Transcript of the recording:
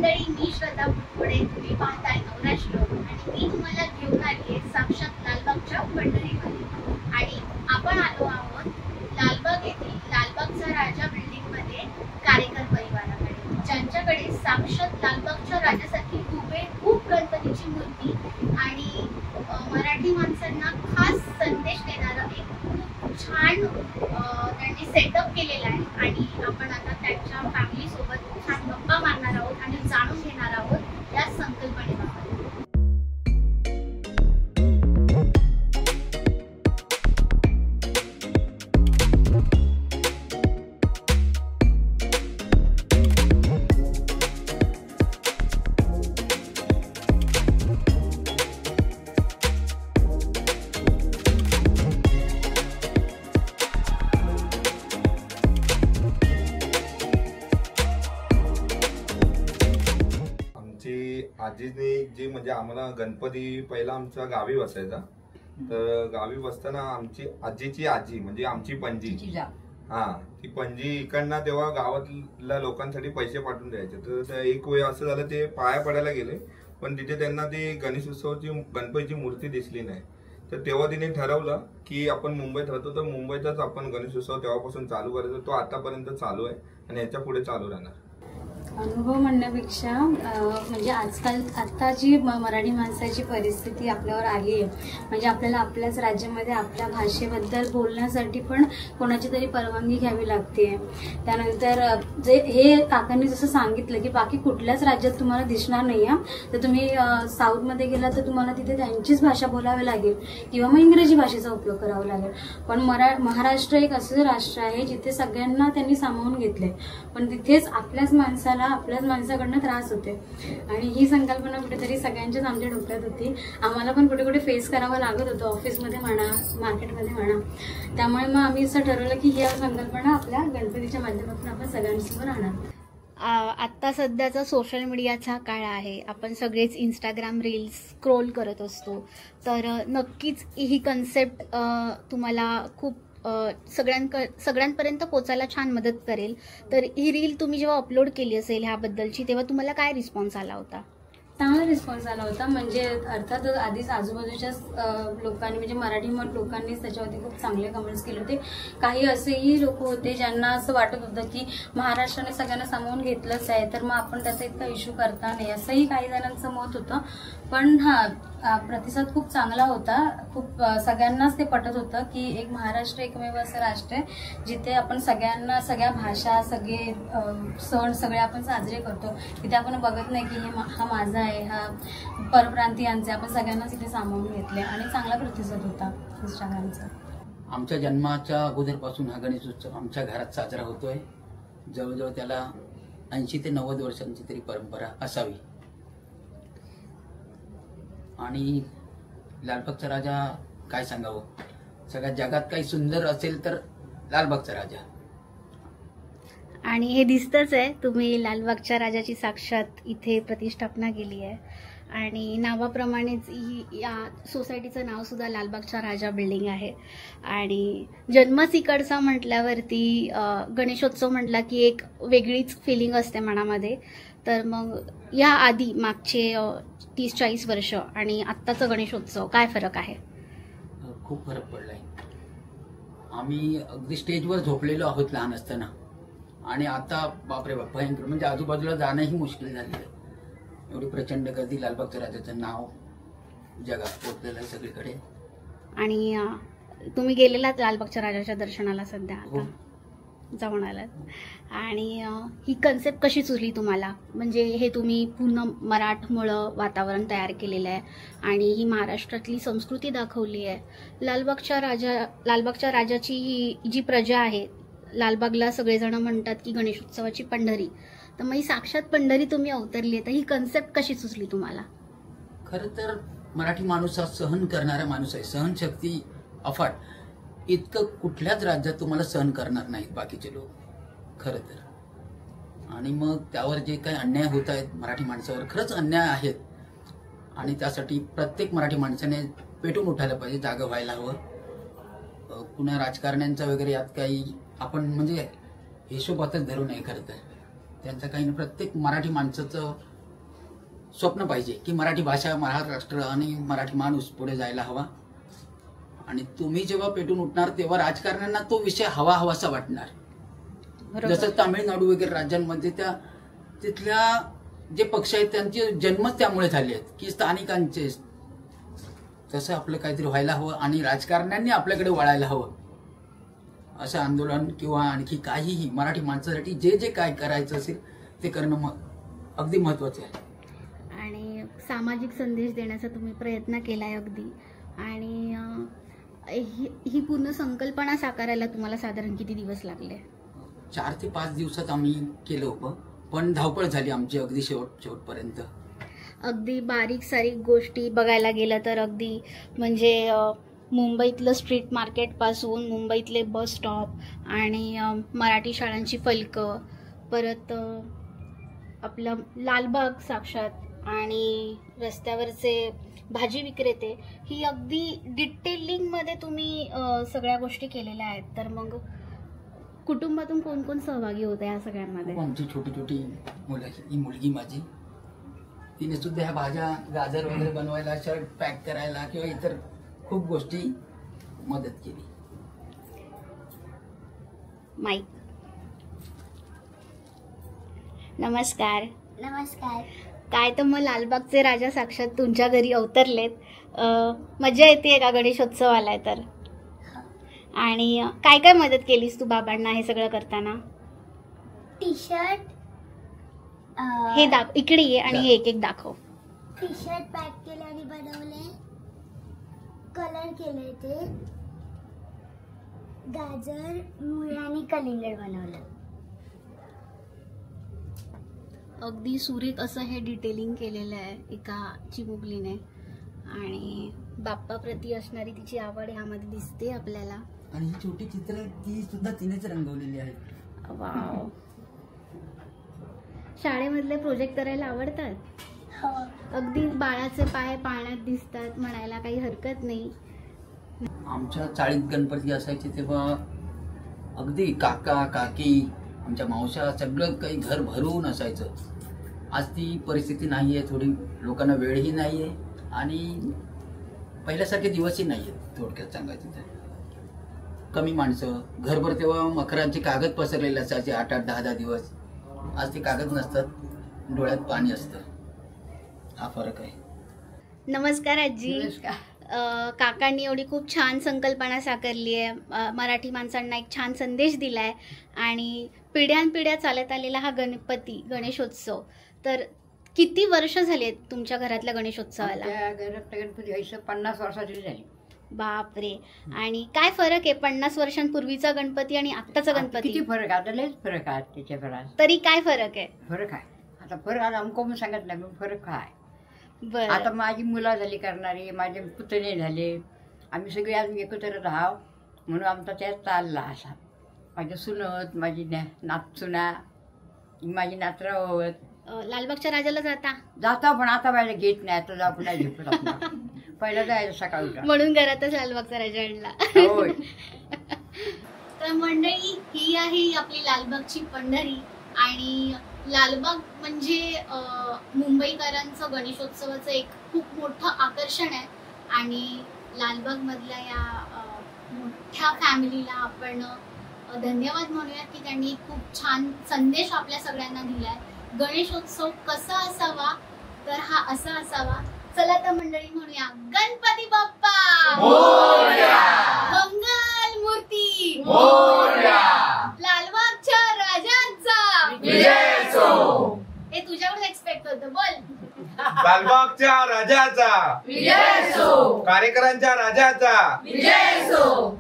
मंडळी, मी श्रद्धा पुढे तुम्ही पाहताय नवराष्ट्र आणि मी तुम्हाला घेऊन आली आहे साक्षात लालबागच्या पंढरीमध्ये. आणि आपण आलो आहोत लालबाग येथील लालबागचा राजा बिल्डिंग मध्ये कारेकर परिवाराकडे, ज्यांच्याकडे साक्षात लालबागच्या राजासारखी खूप गणपतीची मूर्ती आणि मराठी माणसांना खास संदेश देणारा एक खूप छान त्यांनी सेटअप केलेला आहे. आणि आपण आता त्यांच्या फॅमिली सोबत छान गप्पा मारणार आहोत आणि जाणून घेणार आहोत या संकल्पनेबाबत. आजीने जे म्हणजे आम्हाला गणपती पहिला आमच्या गावी बसायचा, तर गावी बसताना आमची आजीची आजी म्हणजे आमची पणजी, ती पणजी इकडनं तेव्हा गावातल्या लोकांसाठी पैसे पाठवून द्यायचे. तर एक वेळ असं झालं, ते पाया पडायला गेले पण तिथे त्यांना ती गणेश उत्सवाची गणपतीची मूर्ती दिसली नाही. तर तेव्हा तिने ठरवलं की आपण मुंबईत राहतो तर मुंबईतच आपण गणेश उत्सव तेव्हापासून चालू करायचा. तो आतापर्यंत चालू आहे आणि याच्या पुढे चालू राहणार. अनुभव म्हणण्यापेक्षा म्हणजे आजकाल आता जी मराठी माणसाची परिस्थिती आपल्यावर आली आहे, म्हणजे आपल्याला आपल्याच राज्यामध्ये आपल्या भाषेबद्दल बोलण्यासाठी पण कोणाची तरी परवानगी घ्यावी लागते. त्यानंतर जे हे काकांनी जसं सांगितलं की बाकी कुठल्याच राज्यात तुम्हाला दिसणार नाही आहे, तर तुम्ही साऊथमध्ये गेला तर तुम्हाला तिथे त्यांचीच भाषा बोलावी लागेल किंवा मग इंग्रजी भाषेचा उपयोग करावा लागेल. पण महाराष्ट्र एक असं राष्ट्र आहे जिथे सगळ्यांना त्यांनी सामावून घेतले, पण तिथेच आपल्याच माणसाकडनं त्रास होते. आणि ही संकल्पना कुठेतरी सगळ्यांच्याच आमच्या डोक्यात होती. आम्हाला पण कुठे कुठे फेस करावं लागत होतं, ऑफिसमध्ये म्हणा, मार्केटमध्ये म्हणा. त्यामुळे मग आम्ही असं ठरवलं की ही संकल्पना आपल्या गणपतीच्या माध्यमातून आपण सगळ्यांसमोर आणणार. आत्ता सध्याचा सोशल मीडियाचा काळ आहे, आपण सगळेच इंस्टाग्राम रील्स स्क्रोल करत असतो. तर नक्कीच ही कन्सेप्ट तुम्हाला खूप सगळ्यांपर्यंत पोचायला छान मदत करेल. तर ही रील तुम्ही जेव्हा अपलोड केली असेल ह्याबद्दलची, तेव्हा तुम्हाला काय रिस्पॉन्स आला होता? चांगला रिस्पॉन्स आला होता. म्हणजे अर्थात आधीच आजूबाजूच्या लोकांनी म्हणजे मराठी लोकांनीच त्याच्यावरती खूप चांगले कमेंट्स केले होते. काही असेही लोक होते ज्यांना असं वाटत होतं की महाराष्ट्राने सगळ्यांना सामावून घेतलंच आहे, तर मग आपण त्याचा इतका इश्यू करता नाही, असंही काही जणांचं मत होतं. पण प्रतिसाद खूप चांगला होता. खूप सगळ्यांनाच ते पटत होतं की एक महाराष्ट्र एकमेव असं राष्ट्र आहे जिथे आपण सगळ्यांना सगळ्या भाषा, सगळे सण सगळे आपण साजरे करतो. तिथे आपण बघत नाही की हा माझा आहे, हा परप्रांतीयांचे, आपण सगळ्यांनाच इथे सामावून घेतले. आणि चांगला प्रतिसाद होता इंस्टाग्रामचा. आमच्या जन्माच्या अगोदरपासून हा गणेश उत्सव आमच्या घरात साजरा होतोय. जवळजवळ त्याला 80 ते 90 वर्षांची तरी परंपरा असावी. आणि लालबागचा राजा काय सांगावं, सगळ्या जगात काही सुंदर असेल तर लालबागचा राजा. आणि हे दिसतच आहे, तुम्ही लालबागच्या राजाची साक्षात इथे प्रतिष्ठापना केली आहे. आणि नावाप्रमाणेच या सोसायटीचं नाव सुद्धा लालबागचा राजा बिल्डिंग आहे. आणि जन्मच इकडचा म्हटल्यावरती गणेशोत्सव म्हटला की एक वेगळीच फिलिंग असते मनामध्ये. तर मग या आधी मागचे 30-40 वर्ष आणि आत्ताचा गणेशोत्सव काय फरक आहे? खूप फरक पडलाय. आम्ही अगदी स्टेजवर झोपलेलो आहोत लहान असताना, आणि आता बापरे बाप भयंकर, म्हणजे आजूबाजूला जाणंही मुश्किल झालेलं आहे. एवढी प्रचंड गर्दी. लालबागच्या राजाचं नाव जगात पोचलेलं आहे सगळीकडे. आणि तुम्ही गेलेलात लालबागच्या राजाच्या दर्शनाला सध्या? आता जाऊन आलात. आणि ही कन्सेप्ट कशी सुचली तुम्हाला? म्हणजे हे तुम्ही पूर्ण मराठमोळं वातावरण तयार केलेलं आहे आणि ही महाराष्ट्रातली संस्कृती दाखवली आहे. लालबागच्या राजाची ही जी प्रजा आहे, लालबागला सगळेजण म्हणतात की गणेशोत्सवाची पंढरी, तर मग ही साक्षात पंढरी तुम्ही अवतरली आहे. तर ही कन्सेप्ट कशी सुचली तुम्हाला? खरं तर मराठी माणूस हा सहन करणारा माणूस आहे. सहनशक्ती अफाट. इतकं कुठल्याच राज्यात तुम्हाला सहन करणार नाहीत बाकीचे लोक खरं तर. आणि मग त्यावर जे काही अन्याय होत आहेत मराठी माणसावर, खरंच अन्याय आहेत. आणि त्यासाठी प्रत्येक मराठी माणसाने पेटून उठायला पाहिजे, जागं व्हायला हवं. पुन्हा राजकारण्यांचा वगैरे यात काही आपण म्हणजे हिशोबातच धरू नये. खरं तर त्यांचं काही प्रत्येक मराठी माणसाचं स्वप्न पाहिजे की मराठी भाषा, महाराष्ट्र आणि मराठी माणूस पुढे जायला हवा. आणि तुम्ही जेव्हा पेटून उठणार तेव्हा राजकारण्यांना तो विषय हवासा वाटणार. जसं तामिळनाडू वगैरे राज्यांमध्ये तिथल्या जे पक्ष आहेत त्यांचे जन्मच त्यामुळे झाले आहेत की स्थानिकांचे. तसं आपलं काहीतरी व्हायला हवं आणि राजकारण्यांनी आपल्याकडे वळायला हवं. असं आंदोलन किंवा आणखी काहीही मराठी माणसासाठी जे जे काय करायचं असेल ते करणं अगदी महत्वाचं आहे. आणि सामाजिक संदेश देण्याचा तुम्ही प्रयत्न केलाय अगदी. आणि ही पूर्ण संकल्पना साकारायला तुम्हाला साधारण किती दिवस लागले? 4 ते 5 दिवसात आम्ही केलं होतं, पण धावपळ झाली आमची अगदी शेवटपर्यंत. अगदी बारीक सारीक गोष्टी बघायला गेलं तर अगदी म्हणजे मुंबईतलं स्ट्रीट मार्केटपासून मुंबईतले बस स्टॉप आणि मराठी शाळांची फलकं, परत आपलं लालबाग साक्षात आणि रस्त्यावरचे भाजी विक्रेते, ही अगदी डिटेलिंगमध्ये तुम्ही सगळ्या गोष्टी केलेल्या आहेत. तर मग कुटुंबातून कोण कोण सहभागी होते या सगळ्यांमध्ये? आमची छोटी छोटी मुलं, ही मुलगी माझी, तिने सुद्धा ह्या भाज्या, गाजर वगैरे बनवायला, शर्ट पॅक करायला किंवा इतर खूप गोष्टी मदत केली. माईक. नमस्कार. नमस्कार. काय तर मग लालबागचे राजा साक्षात तुमच्या घरी अवतरलेत. मजा येते का गणेशोत्सवाला? तर आणि काय काय मदत केलीस तू बाबांना हे सगळं करताना? टी शर्ट, हे इकडे ये आणि हे एक एक दाखव. टी शर्ट पॅक केले आणि बनवले, कलर केले, ते गाजर, मुळे आणि कलिंगड बनवलं. अगदी सुरेख असं हे डिटेलिंग केलेलं आहे एका चिमुकलीने. आणि बाप्पाप्रती असणारी तिची आवड ह्यामध्ये दिसते आपल्याला. आणि ही छोटी चित्र ती सुद्धा तिनेच रंगवलेली आहेत. वाव. शाळेमधले प्रोजेक्ट करायला आवडतात? हो. अगदी बाळाचे पाय पाण्यात दिसतात म्हणायला काही हरकत नाही. आमच्या चाळीत गणपती असायचे तेव्हा अगदी काका काकी, आमच्या मावश्या, सगळं काही घर भरून असायचं. आज ती परिस्थिती नाही आहे. थोडी लोकांना वेळही नाही आहे आणि पहिल्यासारखे दिवसही नाही आहेत. थोडक्यात सांगायचं तर कमी माणसं, घरभर तेव्हा मकरांचे कागद पसरलेले असायचे 8-8, 10-10 दिवस. आज ते कागद नसतात, डोळ्यात पाणी असतं. हा फरक आहे. नमस्कार आजी. काकांनी एवढी खूप छान संकल्पना साकारली आहे, मराठी माणसांना एक छान संदेश दिलाय आणि पिढ्यानपिढ्या चालत आलेला हा गणेशोत्सव. तर किती वर्ष झाली आहेत तुमच्या घरातल्या गणेशोत्सवाला? घरातल्या गणपती 50 वर्षाची झाली. बापरे. आणि काय फरक आहे 50 वर्षांपूर्वीचा गणपती आणि आत्ताचा गणपती? किती फरक आहे? आता लयच फरक आहे त्याच्या फरक. तरी काय फरक आहे? फरक आहे आता. फरक आता अमको पण सांगत नाही, फरक आहे. बरं. आता माझी मुलं झाली करणारी, माझे पुतणे झाले, आम्ही सगळे अजून एकत्र राहाव म्हणून आमचा त्यात चालला असा. माझी सुनत, माझी नातसुना, माझी नातरावत. लालबागच्या राजाला जाता पण आता बायला घेत नाही. आता जाऊ नाही झेपत. पहिला जायचं सकाळी म्हणून घरातच लालबागचा राजा आणला. होय. तर मंडळी, ही आहे आपली लालबागची पंढरी. आणि लालबाग म्हणजे मुंबईकरांचं गणेशोत्सवाचं एक खूप मोठं आकर्षण आहे. आणि लालबाग मधल्या या मोठ्या फॅमिलीला आपण धन्यवाद म्हणूयात की त्यांनी खूप छान संदेश आपल्या सगळ्यांना दिलाय. गणेशोत्सव कसा असावा तर हा असा असावा. चला तर मंडळी म्हणूया गणपती बाप्पा मोरया, मंगल मूर्ती मोरया, लालबागच्या राजांचा विजय असो. हे तुझ्याकडून एक्सपेक्ट होतं. बोल. लालबागच्या राजाचा विजय असो, कार्यकरांच्या राजाचा विजय असो.